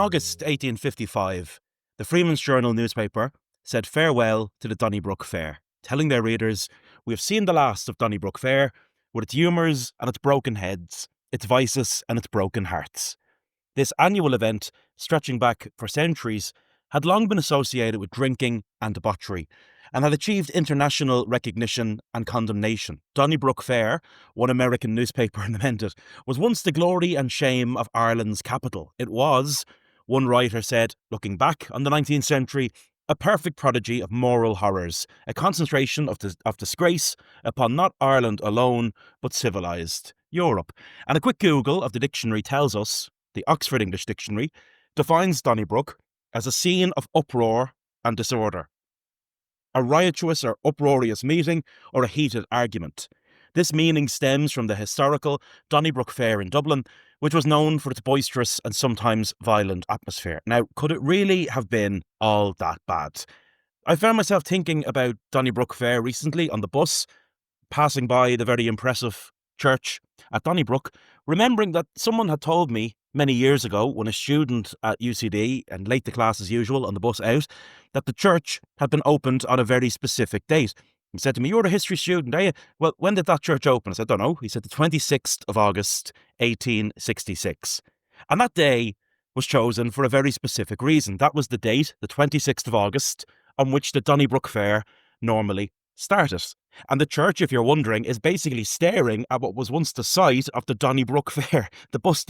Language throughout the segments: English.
August 1855, the Freeman's Journal newspaper said farewell to the Donnybrook Fair, telling their readers, "We have seen the last of Donnybrook Fair, with its humours and its broken heads, its vices and its broken hearts." This annual event, stretching back for centuries, had long been associated with drinking and debauchery, and had achieved international recognition and condemnation. Donnybrook Fair, one American newspaper lamented, was once the glory and shame of Ireland's capital. It was, one writer said, looking back on the 19th century, a perfect prodigy of moral horrors, a concentration of disgrace upon not Ireland alone, but civilised Europe. And a quick Google of the dictionary tells us, the Oxford English Dictionary defines Donnybrook as a scene of uproar and disorder, a riotous or uproarious meeting, or a heated argument. This meaning stems from the historical Donnybrook Fair in Dublin, which was known for its boisterous and sometimes violent atmosphere. Now, could it really have been all that bad? I found myself thinking about Donnybrook Fair recently on the bus, passing by the very impressive church at Donnybrook, remembering that someone had told me many years ago, when a student at UCD and late to class as usual on the bus out, that the church had been opened on a very specific date. He said to me, "You're a history student, are you? Well, when did that church open?" I said, "Don't know." He said, "The 26th of August, 1866. And that day was chosen for a very specific reason. That was the date, the 26th of August, on which the Donnybrook Fair normally started. And the church, if you're wondering, is basically staring at what was once the site of the Donnybrook Fair, the bus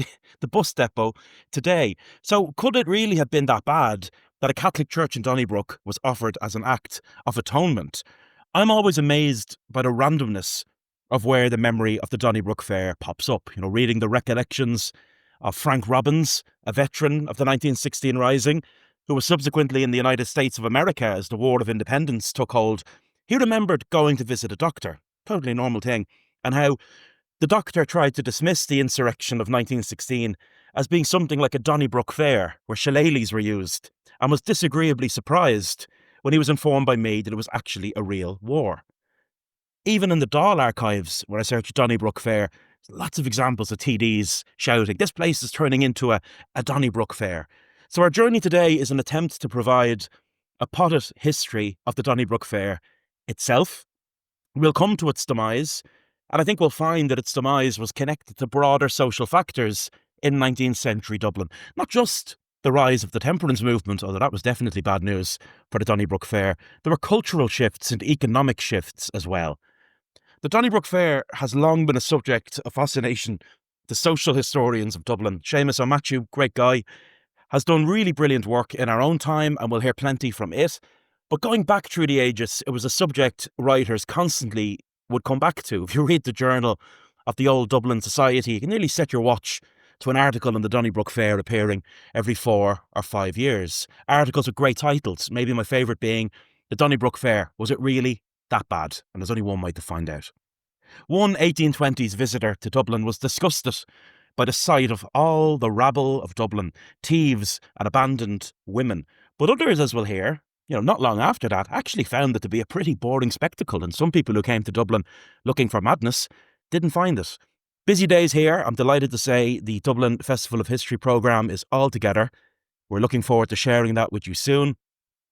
depot today. So could it really have been that bad that a Catholic church in Donnybrook was offered as an act of atonement? I'm always amazed by the randomness of where the memory of the Donnybrook Fair pops up. You know, reading the recollections of Frank Robbins, a veteran of the 1916 Rising, who was subsequently in the United States of America as the War of Independence took hold. He remembered going to visit a doctor, totally normal thing, and how the doctor tried to dismiss the insurrection of 1916 as being something like a Donnybrook Fair, where shillelaghs were used, and was disagreeably surprised when he was informed by me that it was actually a real war. Even in the Dáil archives, where I searched Donnybrook Fair, lots of examples of TDs shouting, "This place is turning into a Donnybrook Fair." So our journey today is an attempt to provide a potted history of the Donnybrook Fair itself. We'll come to its demise, and I think we'll find that its demise was connected to broader social factors in 19th century Dublin. Not just the rise of the temperance movement, although that was definitely bad news for the Donnybrook Fair. There were cultural shifts and economic shifts as well. The Donnybrook Fair has long been a subject of fascination to social historians of Dublin. Seamus O'Matthew, great guy, has done really brilliant work in our own time, and we'll hear plenty from it. But going back through the ages, it was a subject writers constantly would come back to. If you read the journal of the old Dublin Society, you can nearly set your watch to an article on the Donnybrook Fair appearing every 4 or 5 years. Articles with great titles, maybe my favourite being, "The Donnybrook Fair, was it really that bad?" And there's only one way to find out. One 1820s visitor to Dublin was disgusted by the sight of all the rabble of Dublin, thieves and abandoned women. But others, as we'll hear, not long after that, actually found it to be a pretty boring spectacle, and some people who came to Dublin looking for madness didn't find it. Busy days here. I'm delighted to say the Dublin Festival of History programme is all together. We're looking forward to sharing that with you soon.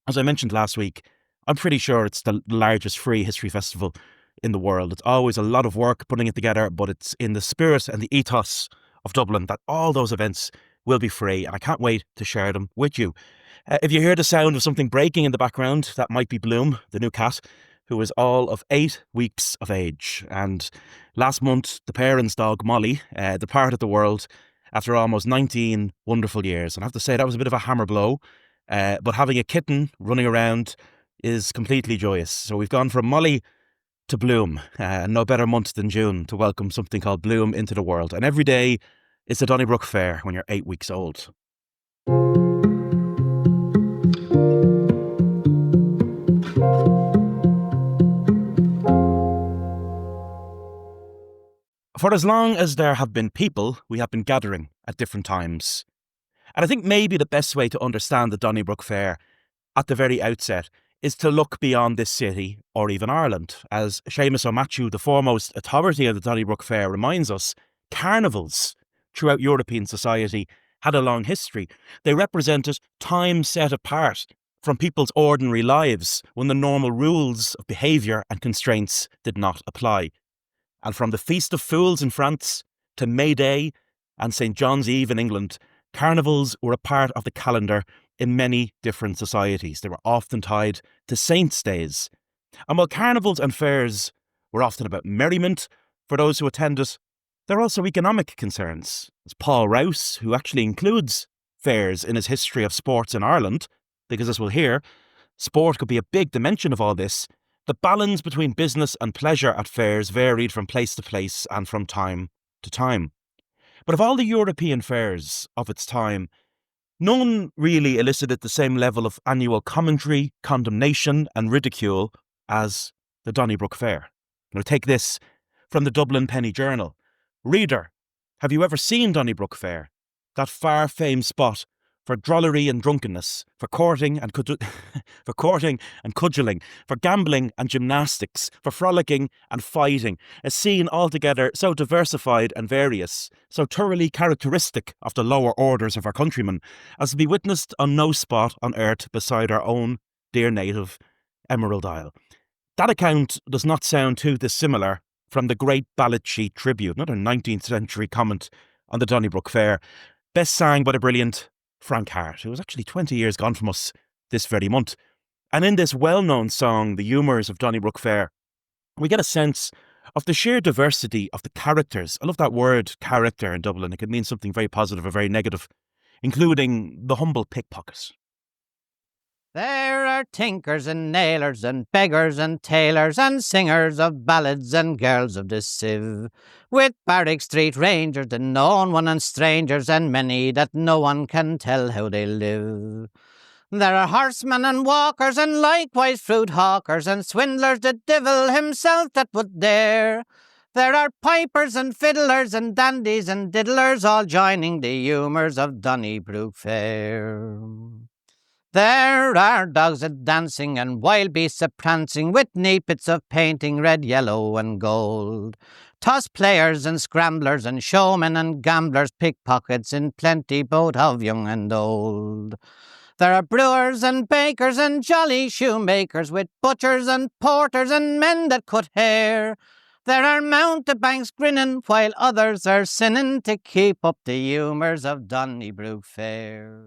As I mentioned last week, I'm pretty sure it's the largest free history festival in the world. It's always a lot of work putting it together, but it's in the spirit and the ethos of Dublin that all those events will be free, and I can't wait to share them with you. If you hear the sound of something breaking in the background, that might be Bloom, the new cat, who is all of 8 weeks of age. And last month, the parents' dog, Molly, departed the world after almost 19 wonderful years. And I have to say, that was a bit of a hammer blow. But having a kitten running around is completely joyous. So we've gone from Molly to Bloom. No better month than June to welcome something called Bloom into the world. And every day is the Donnybrook Fair when you're 8 weeks old. For as long as there have been people, we have been gathering at different times. And I think maybe the best way to understand the Donnybrook Fair at the very outset is to look beyond this city or even Ireland. As Seamus O'Matthew, the foremost authority of the Donnybrook Fair, reminds us, carnivals throughout European society had a long history. They represented time set apart from people's ordinary lives when the normal rules of behaviour and constraints did not apply. And from the Feast of Fools in France to May Day and St. John's Eve in England, carnivals were a part of the calendar in many different societies. They were often tied to saints' days. And while carnivals and fairs were often about merriment for those who attended, there are also economic concerns. As Paul Rouse, who actually includes fairs in his history of sports in Ireland, because as we'll hear, sport could be a big dimension of all this. The balance between business and pleasure at fairs varied from place to place and from time to time. But of all the European fairs of its time, none really elicited the same level of annual commentary, condemnation and ridicule as the Donnybrook Fair. Now take this from the Dublin Penny Journal. Reader, have you ever seen Donnybrook Fair? That far-famed spot for drollery and drunkenness, for courting and cudgelling, for gambling and gymnastics, for frolicking and fighting, a scene altogether so diversified and various, so thoroughly characteristic of the lower orders of our countrymen, as to be witnessed on no spot on earth beside our own dear native Emerald Isle. That account does not sound too dissimilar from the great Ballad Sheet Tribute, another 19th century comment on the Donnybrook Fair, best sang by the brilliant Frank Harte, who was actually 20 years gone from us this very month. And in this well-known song, The Humours of Donnybrook Fair, we get a sense of the sheer diversity of the characters. I love that word, character, in Dublin. It can mean something very positive or very negative, including the humble pickpocket. There are tinkers and nailers and beggars and tailors and singers of ballads and girls of the civ, with Barrack Street rangers, the known one and strangers, and many that no one can tell how they live. There are horsemen and walkers and likewise fruit hawkers and swindlers, the devil himself that would dare. There are pipers and fiddlers and dandies and diddlers, all joining the humours of Donnybrook Fair. There are dogs a-dancing and wild beasts a-prancing, with neat bits of painting red, yellow and gold. Toss players and scramblers and showmen and gamblers, pickpockets in plenty both of young and old. There are brewers and bakers and jolly shoemakers, with butchers and porters and men that cut hair. There are mountebanks grinning while others are sinning to keep up the humours of Donnybrook Fair.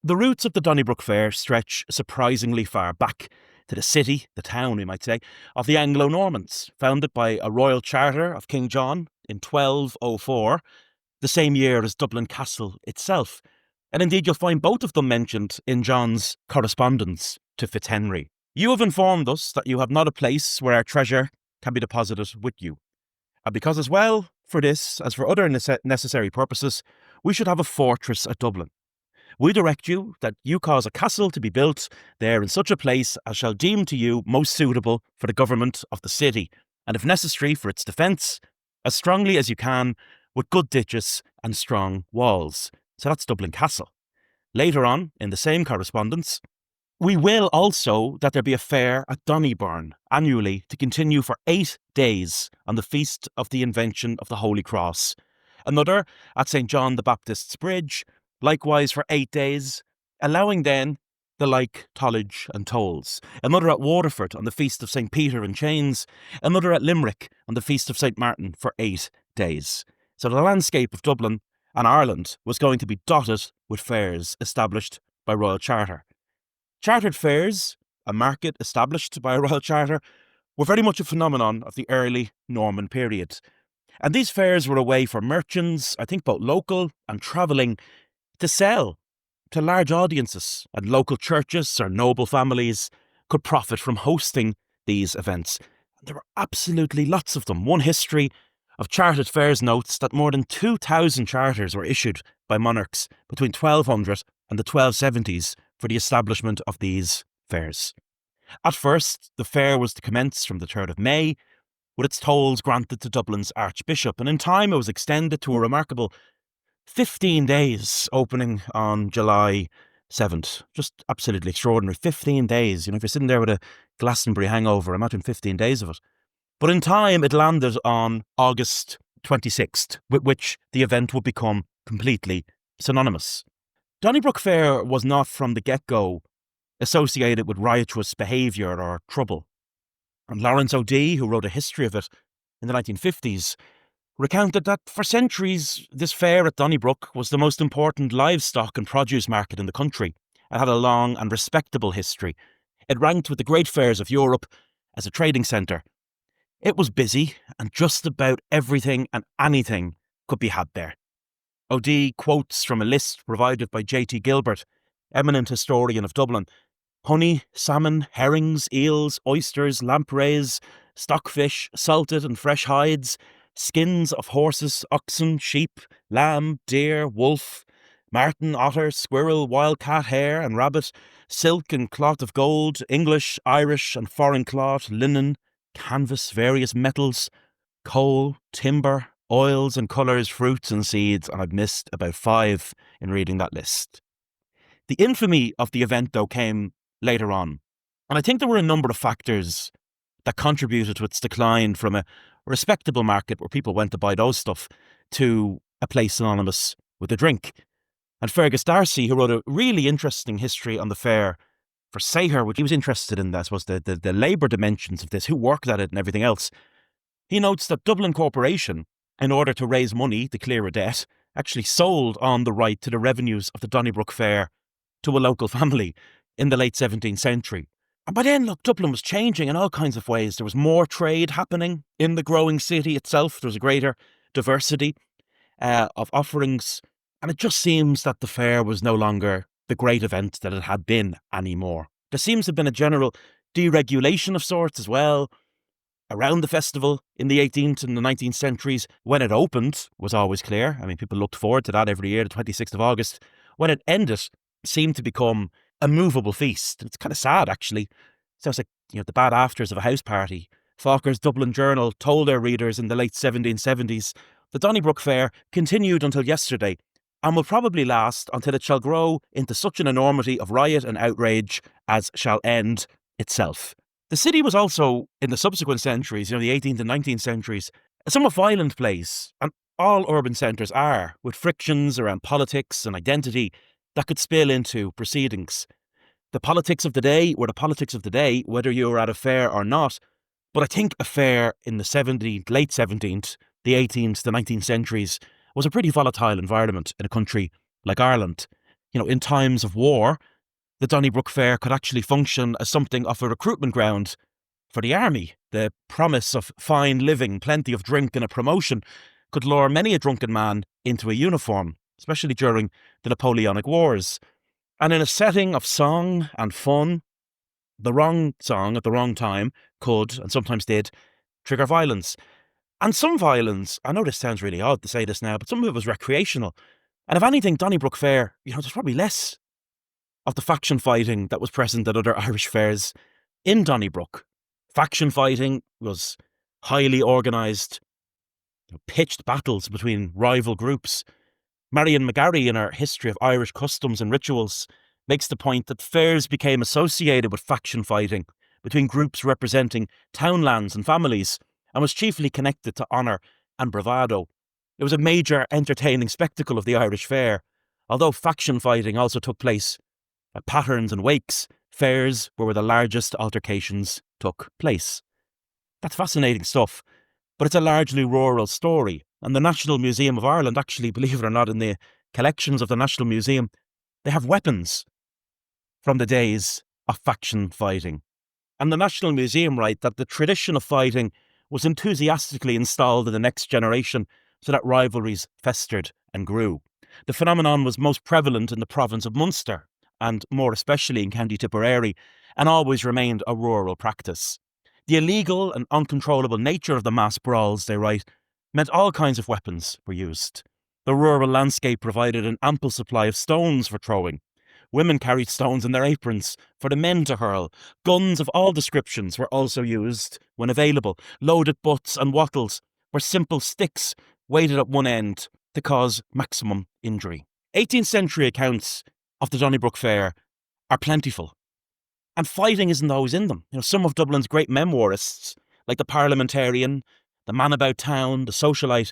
The roots of the Donnybrook Fair stretch surprisingly far back to the city, the town we might say, of the Anglo-Normans, founded by a royal charter of King John in 1204, the same year as Dublin Castle itself. And indeed you'll find both of them mentioned in John's correspondence to Fitzhenry. You have informed us that you have not a place where our treasure can be deposited with you. And because as well, for this, as for other necessary purposes, we should have a fortress at Dublin. We direct you that you cause a castle to be built there in such a place as shall deem to you most suitable for the government of the city, and if necessary for its defence, as strongly as you can, with good ditches and strong walls. So that's Dublin Castle. Later on, in the same correspondence, we will also that there be a fair at Donnybrook annually to continue for 8 days on the feast of the Invention of the Holy Cross. Another at St. John the Baptist's Bridge, likewise for 8 days, allowing then the like tollage and tolls. Another at Waterford on the feast of St. Peter in Chains. Another at Limerick on the feast of St. Martin for 8 days. So the landscape of Dublin and Ireland was going to be dotted with fairs established by royal charter. Chartered fairs, a market established by a royal charter, were very much a phenomenon of the early Norman period. And these fairs were a way for merchants, I think both local and travelling, to sell to large audiences, and local churches or noble families could profit from hosting these events. There were absolutely lots of them. One history of chartered fairs notes that more than 2,000 charters were issued by monarchs between 1200 and the 1270s for the establishment of these fairs. At first, the fair was to commence from the 3rd of May, with its tolls granted to Dublin's Archbishop, and in time it was extended to a remarkable 15 days, opening on July 7th. Just absolutely extraordinary. 15 days. You know, if you're sitting there with a Glastonbury hangover, imagine 15 days of it. But in time, it landed on August 26th, with which the event would become completely synonymous. Donnybrook Fair was not from the get-go associated with riotous behaviour or trouble. And Lawrence O'Dea, who wrote a history of it in the 1950s, recounted that for centuries this fair at Donnybrook was the most important livestock and produce market in the country and had a long and respectable history. It ranked with the great fairs of Europe as a trading centre. It was busy, and just about everything and anything could be had there. O'Dea quotes from a list provided by J.T. Gilbert, eminent historian of Dublin. Honey, salmon, herrings, eels, oysters, lampreys, stockfish, salted and fresh hides, skins of horses, oxen, sheep, lamb, deer, wolf, marten, otter, squirrel, wild cat, hare and rabbit, silk and cloth of gold, English, Irish and foreign cloth, linen, canvas, various metals, coal, timber, oils and colours, fruits and seeds, and I've missed about 5 in reading that list. The infamy of the event, though, came later on, and I think there were a number of factors that contributed to its decline from a respectable market where people went to buy those stuff to a place synonymous with a drink. And Fergus Darcy, who wrote a really interesting history on the fair for Saher, which he was interested in, I suppose, the labour dimensions of this, who worked at it and everything else. He notes that Dublin Corporation, in order to raise money to clear a debt, actually sold on the right to the revenues of the Donnybrook Fair to a local family in the late 17th century. And by then, look, Dublin was changing in all kinds of ways. There was more trade happening in the growing city itself. There was a greater diversity of offerings. And it just seems that the fair was no longer the great event that it had been anymore. There seems to have been a general deregulation of sorts as well around the festival in the 18th and the 19th centuries. When it opened was always clear. I mean, people looked forward to that every year, the 26th of August. When it ended, it seemed to become a movable feast. It's kind of sad, actually. Sounds like, the bad afters of a house party. Falker's Dublin Journal told their readers in the late 1770s, the Donnybrook Fair continued until yesterday and will probably last until it shall grow into such an enormity of riot and outrage as shall end itself. The city was also, in the subsequent centuries, the 18th and 19th centuries, a somewhat violent place, and all urban centres are, with frictions around politics and identity that could spill into proceedings. The politics of the day were the politics of the day, whether you were at a fair or not. But I think a fair in the late 17th, the 18th, the 19th centuries was a pretty volatile environment in a country like Ireland. In times of war, the Donnybrook Fair could actually function as something of a recruitment ground for the army. The promise of fine living, plenty of drink and a promotion could lure many a drunken man into a uniform, especially during the Napoleonic Wars. And in a setting of song and fun, the wrong song at the wrong time could, and sometimes did, trigger violence. And some violence, I know this sounds really odd to say this now, but some of it was recreational. And if anything, Donnybrook Fair, there's probably less of the faction fighting that was present at other Irish fairs in Donnybrook. Faction fighting was highly organised, pitched battles between rival groups. Marion McGarry, in her History of Irish Customs and Rituals, makes the point that fairs became associated with faction fighting between groups representing townlands and families, and was chiefly connected to honour and bravado. It was a major entertaining spectacle of the Irish fair. Although faction fighting also took place at patterns and wakes, fairs were where the largest altercations took place. That's fascinating stuff, but it's a largely rural story. And the National Museum of Ireland, actually, believe it or not, in the collections of the National Museum, they have weapons from the days of faction fighting. And the National Museum write that the tradition of fighting was enthusiastically installed in the next generation so that rivalries festered and grew. The phenomenon was most prevalent in the province of Munster, and more especially in County Tipperary, and always remained a rural practice. The illegal and uncontrollable nature of the mass brawls, they write, meant all kinds of weapons were used. The rural landscape provided an ample supply of stones for throwing. Women carried stones in their aprons for the men to hurl. Guns of all descriptions were also used when available. Loaded butts and wattles were simple sticks weighted at one end to cause maximum injury. 18th century accounts of the Donnybrook Fair are plentiful. And fighting isn't always in them. Some of Dublin's great memoirists, like the parliamentarian, the man about town, the socialite,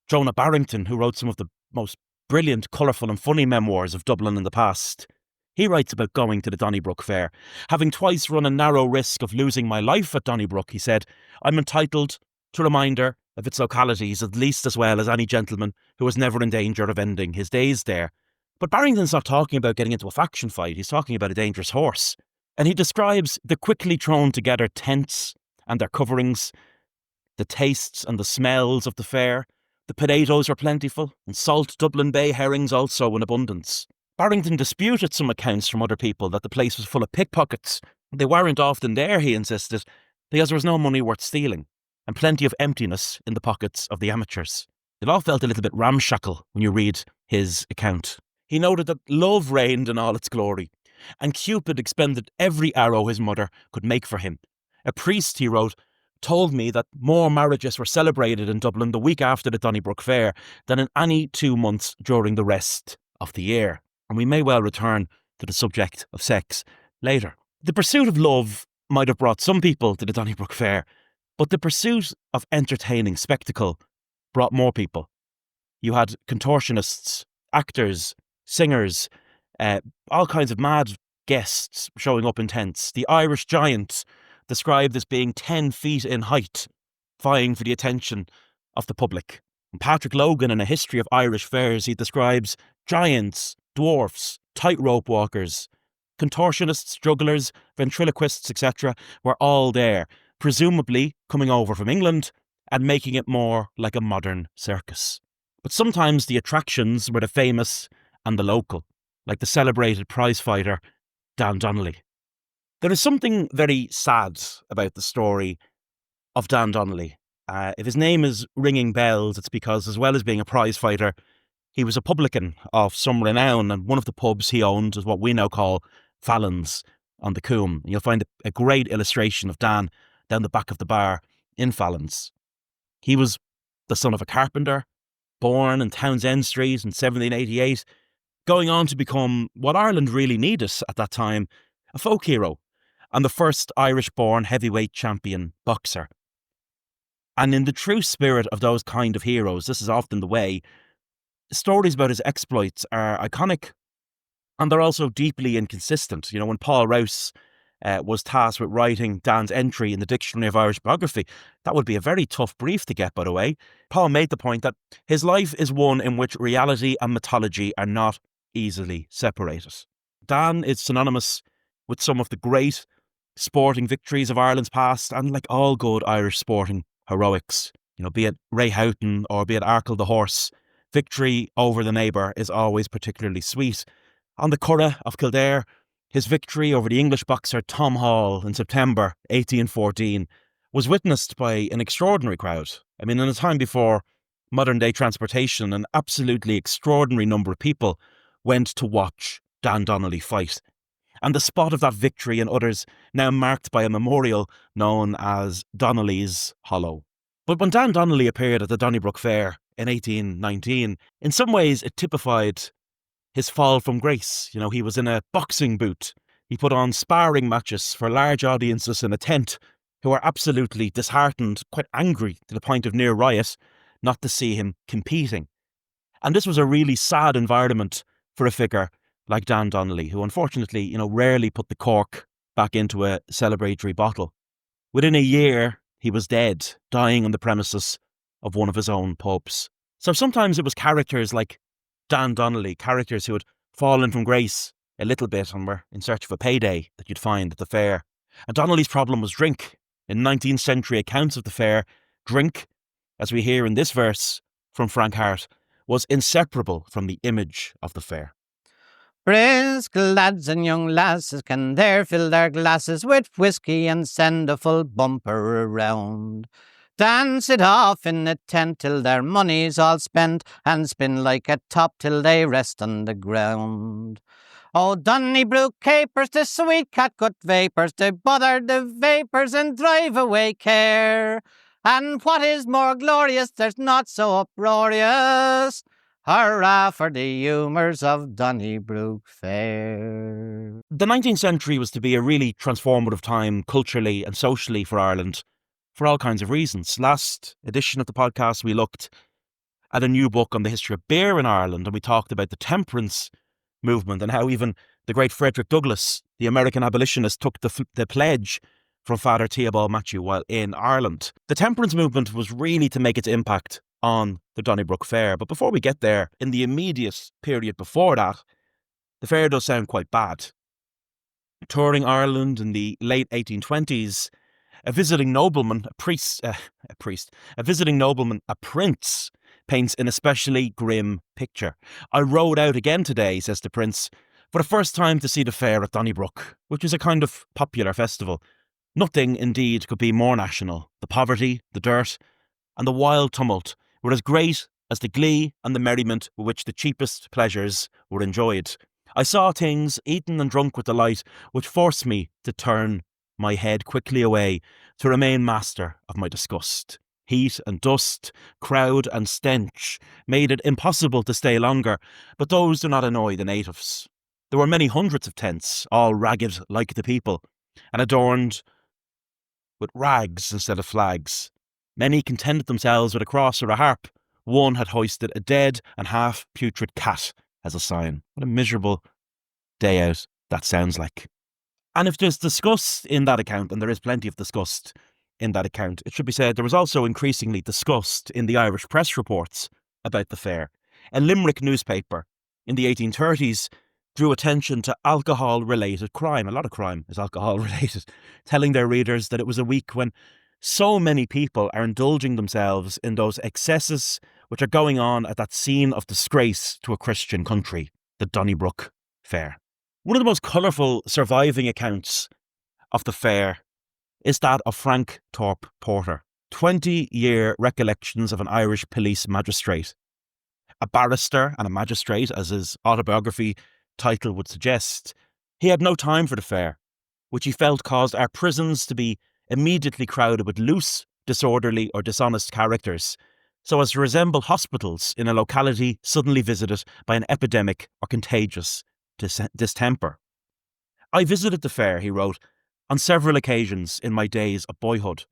Jonah Barrington, who wrote some of the most brilliant, colourful and funny memoirs of Dublin in the past. He writes about going to the Donnybrook Fair. Having twice run a narrow risk of losing my life at Donnybrook, he said, I'm entitled to reminder of its localities at least as well as any gentleman who was never in danger of ending his days there. But Barrington's not talking about getting into a faction fight, he's talking about a dangerous horse. And he describes the quickly thrown together tents and their coverings, the tastes and the smells of the fair. The potatoes were plentiful, and salt Dublin Bay herrings also in abundance. Barrington disputed some accounts from other people that the place was full of pickpockets. They weren't often there, he insisted, because there was no money worth stealing, and plenty of emptiness in the pockets of the amateurs. It all felt a little bit ramshackle when you read his account. He noted that love reigned in all its glory, and Cupid expended every arrow his mother could make for him. A priest, he wrote, told me that more marriages were celebrated in Dublin the week after the Donnybrook Fair than in any 2 months during the rest of the year. And we may well return to the subject of sex later. The pursuit of love might have brought some people to the Donnybrook Fair, but the pursuit of entertaining spectacle brought more people. You had contortionists, actors, singers, all kinds of mad guests showing up in tents. The Irish giant, described as being 10 feet in height, vying for the attention of the public. And Patrick Logan, in A History of Irish Fairs, he describes giants, dwarfs, tightrope walkers, contortionists, jugglers, ventriloquists, etc. were all there, presumably coming over from England and making it more like a modern circus. But sometimes the attractions were the famous and the local, like the celebrated prizefighter Dan Donnelly. There is something very sad about the story of Dan Donnelly. If his name is ringing bells, it's because, as well as being a prizefighter, he was a publican of some renown, and one of the pubs he owned is what we now call Fallon's on the Coombe. And you'll find a great illustration of Dan down the back of the bar in Fallon's. He was the son of a carpenter, born in Townsend Street in 1788, going on to become what Ireland really needed at that time, a folk hero, and the first Irish-born heavyweight champion boxer. And in the true spirit of those kind of heroes, this is often the way, stories about his exploits are iconic, and they're also deeply inconsistent. You know, when Paul Rouse was tasked with writing Dan's entry in the Dictionary of Irish Biography, that would be a very tough brief to get, by the way. Paul made the point that his life is one in which reality and mythology are not easily separated. Dan is synonymous with some of the great sporting victories of Ireland's past, and like all good Irish sporting heroics, you know, be it Ray Houghton or be it Arkle the horse, victory over the neighbour is always particularly sweet. On the Curragh of Kildare, his victory over the English boxer Tom Hall in September 1814 was witnessed by an extraordinary crowd. I mean, in a time before modern day transportation, an absolutely extraordinary number of people went to watch Dan Donnelly fight. And the spot of that victory and others now marked by a memorial known as Donnelly's Hollow. But when Dan Donnelly appeared at the Donnybrook Fair in 1819, in some ways it typified his fall from grace. You know, he was in a boxing boot. He put on sparring matches for large audiences in a tent who were absolutely disheartened, quite angry to the point of near riot, not to see him competing. And this was a really sad environment for a figure like Dan Donnelly, who unfortunately, you know, rarely put the cork back into a celebratory bottle. Within a year, he was dead, dying on the premises of one of his own pubs. So sometimes it was characters like Dan Donnelly, characters who had fallen from grace a little bit and were in search of a payday, that you'd find at the fair. And Donnelly's problem was drink. In 19th century accounts of the fair, drink, as we hear in this verse from Frank Harte, was inseparable from the image of the fair. Brisk lads and young lasses can there fill their glasses with whiskey and send a full bumper around. Dance it off in a tent till their money's all spent, and spin like a top till they rest on the ground. Oh, Donnybrook capers, the sweet catgut vapours, they bother the vapours and drive away care. And what is more glorious, there's not so uproarious. Hurrah for the humours of Donnybrook Fair. The 19th century was to be a really transformative time culturally and socially for Ireland for all kinds of reasons. Last edition of the podcast, we looked had a new book on the history of beer in Ireland, and we talked about the temperance movement and how even the great Frederick Douglass, the American abolitionist, took the pledge from Father Theobald Mathew while in Ireland. The temperance movement was really to make its impact on the Donnybrook Fair. But before we get there, in the immediate period before that, the fair does sound quite bad. Touring Ireland in the late 1820s, a visiting nobleman, a prince, paints an especially grim picture. I rode out again today, says the prince, for the first time to see the fair at Donnybrook, which is a kind of popular festival. Nothing, indeed, could be more national. The poverty, the dirt, and the wild tumult were as great as the glee and the merriment with which the cheapest pleasures were enjoyed. I saw things, eaten and drunk with delight, which forced me to turn my head quickly away to remain master of my disgust. Heat and dust, crowd and stench made it impossible to stay longer, but those do not annoy the natives. There were many hundreds of tents, all ragged like the people, and adorned with rags instead of flags. Many contented themselves with a cross or a harp. One had hoisted a dead and half-putrid cat as a sign. What a miserable day out that sounds like. And if there's disgust in that account, and there is plenty of disgust in that account, it should be said there was also increasingly disgust in the Irish press reports about the fair. A Limerick newspaper in the 1830s drew attention to alcohol-related crime. A lot of crime is alcohol-related, telling their readers that it was a week when so many people are indulging themselves in those excesses which are going on at that scene of disgrace to a Christian country, the Donnybrook Fair. One of the most colourful surviving accounts of the fair is that of Frank Porter, 20-year recollections of an Irish police magistrate. A barrister and a magistrate, as his autobiography title would suggest, he had no time for the fair, which he felt caused our prisons to be immediately crowded with loose, disorderly or dishonest characters, so as to resemble hospitals in a locality suddenly visited by an epidemic or contagious distemper. I visited the fair, he wrote, on several occasions in my days of boyhood,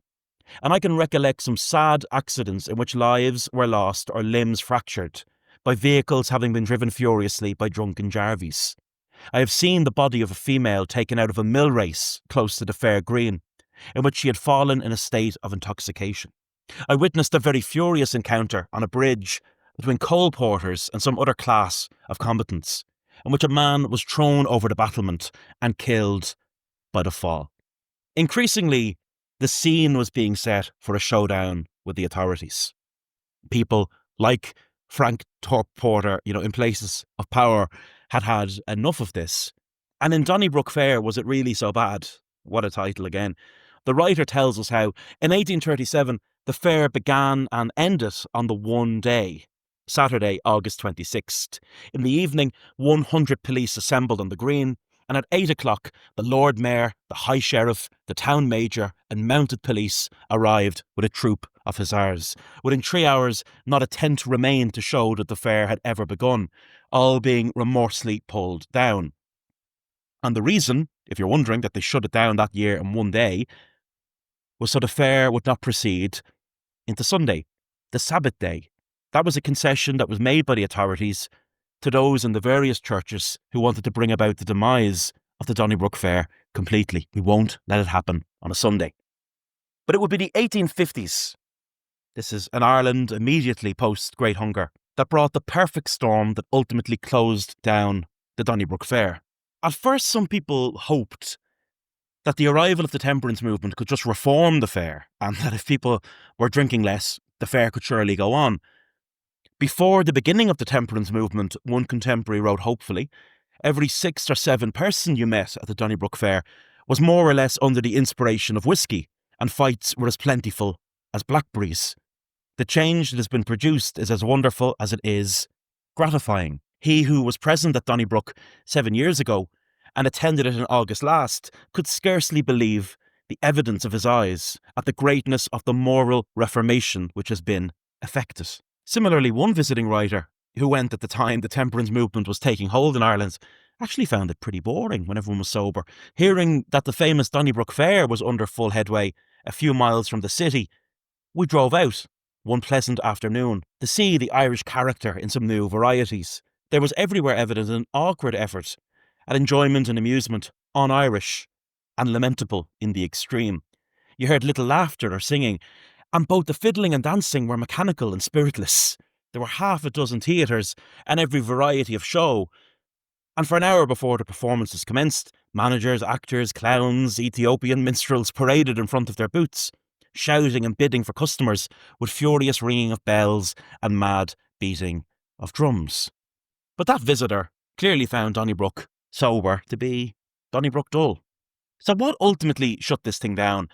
and I can recollect some sad accidents in which lives were lost or limbs fractured by vehicles having been driven furiously by drunken jarvies. I have seen the body of a female taken out of a mill race close to the fair green, in which she had fallen in a state of intoxication. I witnessed a very furious encounter on a bridge between coal porters and some other class of combatants, in which a man was thrown over the battlement and killed by the fall. Increasingly, the scene was being set for a showdown with the authorities. People like Frank Porter, in places of power, had enough of this. And in Donnybrook Fair, was it really so bad? What a title again. The writer tells us how, in 1837, the fair began and ended on the one day, Saturday, August 26th. In the evening, 100 police assembled on the green, and at 8 o'clock, the Lord Mayor, the High Sheriff, the Town Major, and mounted police arrived with a troop of hussars. Within 3 hours, not a tent remained to show that the fair had ever begun, all being remorselessly pulled down. And the reason, if you're wondering, that they shut it down that year in one day, was so the fair would not proceed into Sunday, the Sabbath day. That was a concession that was made by the authorities to those in the various churches who wanted to bring about the demise of the Donnybrook Fair completely. We won't let it happen on a Sunday. But it would be the 1850s. This is an Ireland immediately post-Great Hunger that brought the perfect storm that ultimately closed down the Donnybrook Fair. At first, some people hoped that the arrival of the temperance movement could just reform the fair, and that if people were drinking less, the fair could surely go on. Before the beginning of the temperance movement, one contemporary wrote hopefully, every 6 or 7 person you met at the Donnybrook Fair was more or less under the inspiration of whiskey, and fights were as plentiful as blackberries. The change that has been produced is as wonderful as it is gratifying. He who was present at Donnybrook 7 years ago and attended it in August last could scarcely believe the evidence of his eyes at the greatness of the moral reformation which has been effected. Similarly, one visiting writer who went at the time the temperance movement was taking hold in Ireland actually found it pretty boring when everyone was sober. Hearing that the famous Donnybrook Fair was under full headway a few miles from the city, we drove out one pleasant afternoon to see the Irish character in some new varieties. There was everywhere evident an awkward effort at enjoyment and amusement un-Irish and lamentable in the extreme. You heard little laughter or singing, and both the fiddling and dancing were mechanical and spiritless. There were half a dozen theatres and every variety of show, and for an hour before the performances commenced, managers, actors, clowns, Ethiopian minstrels paraded in front of their booths, shouting and bidding for customers with furious ringing of bells and mad beating of drums. But that visitor clearly found Donnybrook sober to be Donnybrook dull. So what ultimately shut this thing down?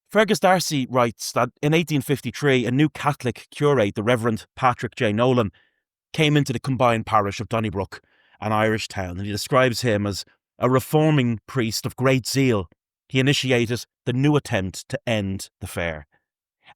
Fergus Darcy writes that in 1853 a new Catholic curate, the Reverend Patrick J. Nolan, came into the combined parish of Donnybrook, an Irish town, and he describes him as a reforming priest of great zeal. He initiated the new attempt to end the fair.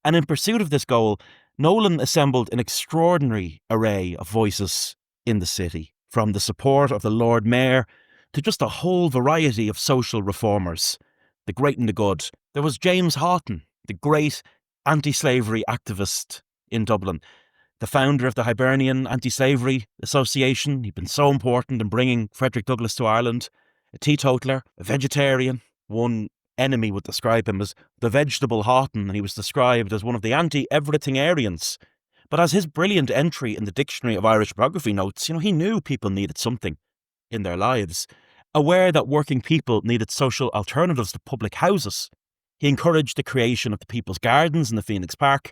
And in pursuit of this goal, Nolan assembled an extraordinary array of voices in the city, from the support of the Lord Mayor to just a whole variety of social reformers, the great and the good. There was James Haughton, the great anti-slavery activist in Dublin, the founder of the Hibernian Anti-Slavery Association. He'd been so important in bringing Frederick Douglass to Ireland. A teetotaler, a vegetarian. One enemy would describe him as the vegetable Haughton, and he was described as one of the anti-everythingarians. But as his brilliant entry in the Dictionary of Irish Biography notes, he knew people needed something in their lives. Aware that working people needed social alternatives to public houses, he encouraged the creation of the People's Gardens in the Phoenix Park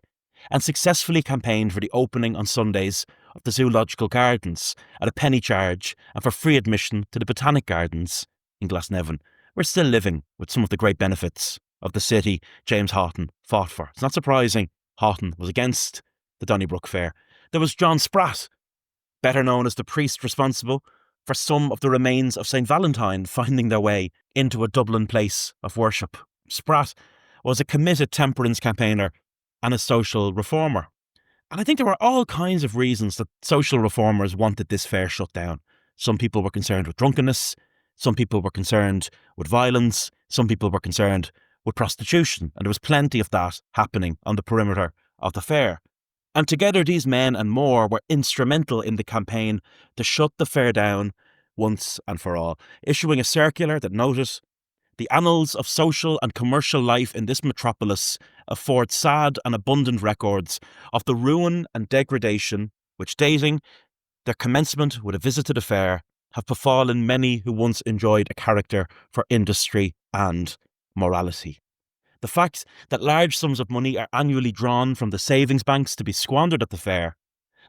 and successfully campaigned for the opening on Sundays of the Zoological Gardens at a penny charge and for free admission to the Botanic Gardens in Glasnevin. We're still living with some of the great benefits of the city James Haughton fought for. It's not surprising Haughton was against the Donnybrook Fair. There was John Spratt, better known as the priest responsible for some of the remains of St. Valentine finding their way into a Dublin place of worship. Spratt was a committed temperance campaigner and a social reformer. And I think there were all kinds of reasons that social reformers wanted this fair shut down. Some people were concerned with drunkenness, some people were concerned with violence, some people were concerned with prostitution, and there was plenty of that happening on the perimeter of the fair. And together these men and more were instrumental in the campaign to shut the fair down once and for all, issuing a circular that noted, "The annals of social and commercial life in this metropolis afford sad and abundant records of the ruin and degradation which, dating their commencement with a visit to the fair, have befallen many who once enjoyed a character for industry and morality." The fact that large sums of money are annually drawn from the savings banks to be squandered at the fair,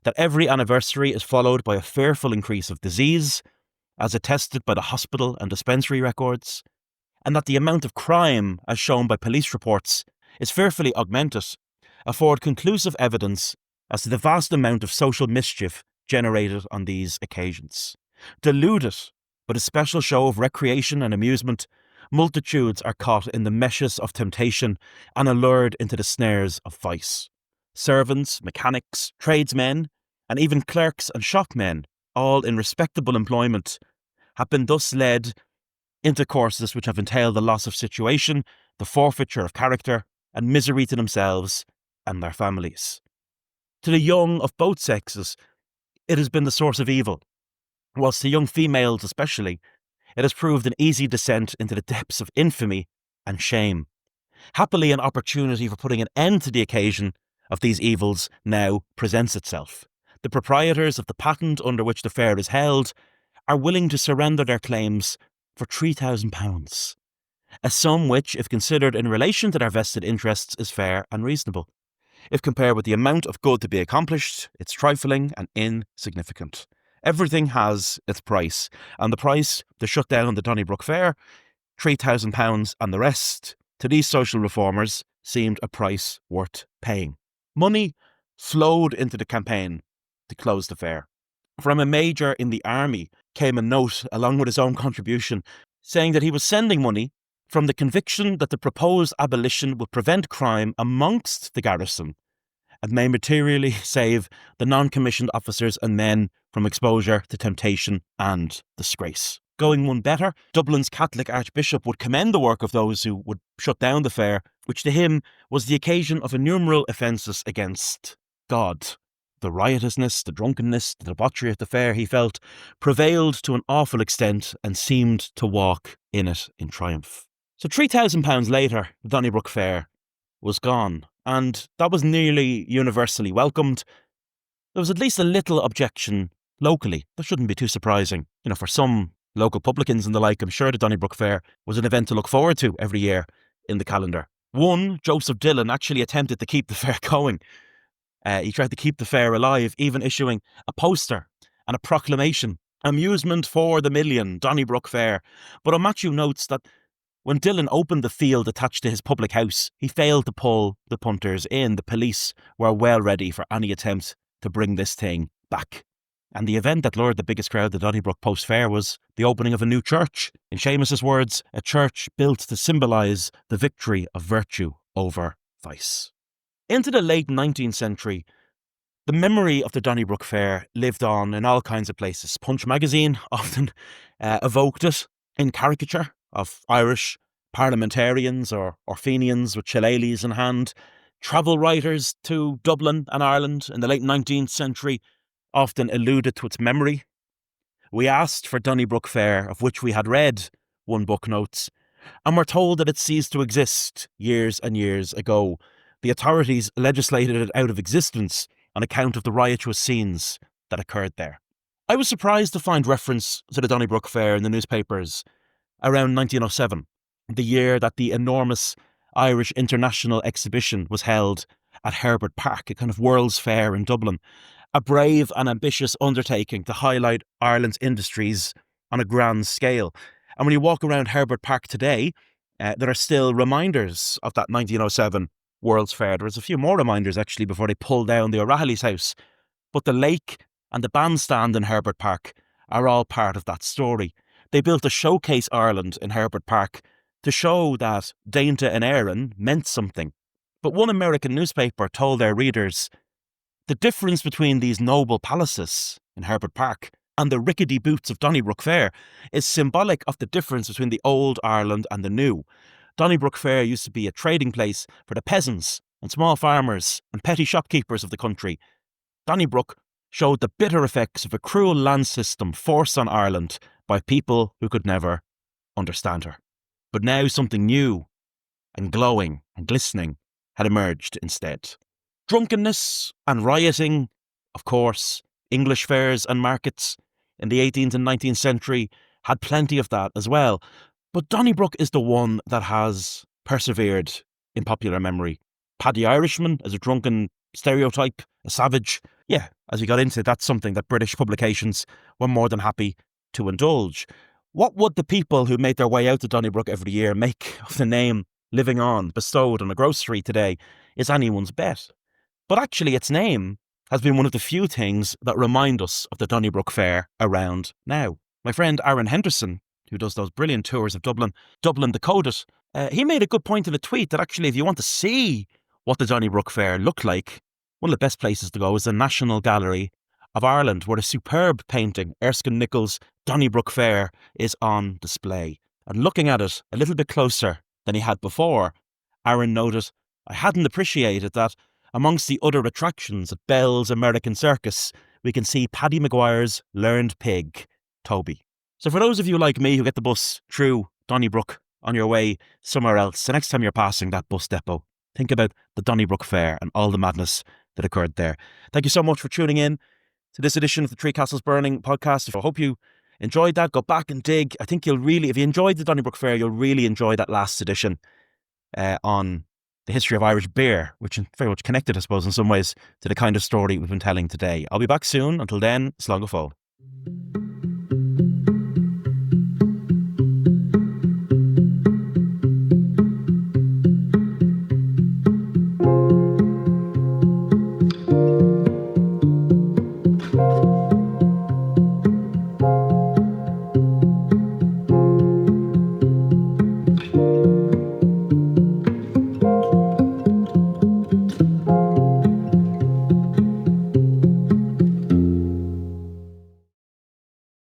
that every anniversary is followed by a fearful increase of disease, as attested by the hospital and dispensary records, and that the amount of crime, as shown by police reports, is fearfully augmented, afford conclusive evidence as to the vast amount of social mischief generated on these occasions. Deluded by a special show of recreation and amusement, multitudes are caught in the meshes of temptation and allured into the snares of vice. Servants, mechanics, tradesmen, and even clerks and shopmen, all in respectable employment, have been thus led into courses which have entailed the loss of situation, the forfeiture of character, and misery to themselves and their families. To the young of both sexes, it has been the source of evil, whilst to young females especially, it has proved an easy descent into the depths of infamy and shame. Happily, an opportunity for putting an end to the occasion of these evils now presents itself. The proprietors of the patent under which the fair is held are willing to surrender their claims for £3,000, a sum which, if considered in relation to their vested interests, is fair and reasonable. If compared with the amount of good to be accomplished, it's trifling and insignificant. Everything has its price, and the price to shut down the Donnybrook Fair, £3,000, and the rest, to these social reformers, seemed a price worth paying. Money flowed into the campaign to close the fair. From a major in the army came a note, along with his own contribution, saying that he was sending money from the conviction that the proposed abolition would prevent crime amongst the garrison and may materially save the non-commissioned officers and men from exposure to temptation and disgrace. going one better. Dublin's Catholic Archbishop would commend the work of those who would shut down the fair, which to him was the occasion of innumerable offences against God. The riotousness, the drunkenness, the debauchery of the fair, he felt, prevailed to an awful extent and seemed to walk in it in triumph. So £3,000 later, the Donnybrook Fair was gone, and that was nearly universally welcomed. There was at least a little objection locally. That shouldn't be too surprising. For some local publicans and the like, I'm sure the Donnybrook Fair was an event to look forward to every year in the calendar. One, Joseph Dillon, actually attempted to keep the fair going. He tried to keep the fair alive, even issuing a poster and a proclamation, "Amusement for the million, Donnybrook Fair." But O'Matthew notes that when Dillon opened the field attached to his public house, he failed to pull the punters in. The police were well ready for any attempt to bring this thing back. And the event that lured the biggest crowd to Donnybrook post-fair was the opening of a new church. In Seamus's words, a church built to symbolise the victory of virtue over vice. Into the late 19th century, the memory of the Donnybrook Fair lived on in all kinds of places. Punch magazine often evoked it in caricature of Irish parliamentarians or Fenians with shillelaghs in hand. Travel writers to Dublin and Ireland in the late 19th century often alluded to its memory. "We asked for Donnybrook Fair, of which we had read," one book notes, "and were told that it ceased to exist years and years ago. The authorities legislated it out of existence on account of the riotous scenes that occurred there." I was surprised to find reference to the Donnybrook Fair in the newspapers around 1907, the year that the enormous Irish International Exhibition was held at Herbert Park, a kind of World's Fair in Dublin, a brave and ambitious undertaking to highlight Ireland's industries on a grand scale. And when you walk around Herbert Park today, there are still reminders of that 1907 World's Fair. There was a few more reminders actually before they pulled down the O'Rahilly's house. But the lake and the bandstand in Herbert Park are all part of that story. They built a Showcase Ireland in Herbert Park to show that Dainta and Éireann meant something. But one American newspaper told their readers, "The difference between these noble palaces in Herbert Park and the rickety boots of Donnybrook Fair is symbolic of the difference between the old Ireland and the new. Donnybrook Fair used to be a trading place for the peasants and small farmers and petty shopkeepers of the country. Donnybrook showed the bitter effects of a cruel land system forced on Ireland by people who could never understand her." But now something new and glowing and glistening had emerged instead. Drunkenness and rioting, of course, English fairs and markets in the 18th and 19th century had plenty of that as well. But Donnybrook is the one that has persevered in popular memory. Paddy Irishman as a drunken stereotype, a savage. Yeah, as we got into, that's something that British publications were more than happy to indulge. What would the people who made their way out to Donnybrook every year make of the name living on, bestowed on a grocery today, is anyone's bet. But actually its name has been one of the few things that remind us of the Donnybrook Fair around now. My friend Aaron Henderson, who does those brilliant tours of Dublin Decoded, he made a good point in a tweet that actually if you want to see what the Donnybrook Fair looked like, one of the best places to go is the National Gallery of Ireland, where a superb painting, Erskine Nicholls' Donnybrook Fair, is on display. And looking at it a little bit closer than he had before, Aaron noted, "I hadn't appreciated that amongst the other attractions at Bell's American Circus, we can see Paddy Maguire's learned pig, Toby." So for those of you like me who get the bus through Donnybrook on your way somewhere else, the next time you're passing that bus depot, think about the Donnybrook Fair and all the madness that occurred there. Thank you so much for tuning in to this edition of the Three Castles Burning podcast. I hope you enjoyed that. Go back and dig. I think you'll really, if you enjoyed the Donnybrook Fair, you'll really enjoy that last edition on the history of Irish beer, which is very much connected, I suppose, in some ways to the kind of story we've been telling today. I'll be back soon. Until then, slán go fóill.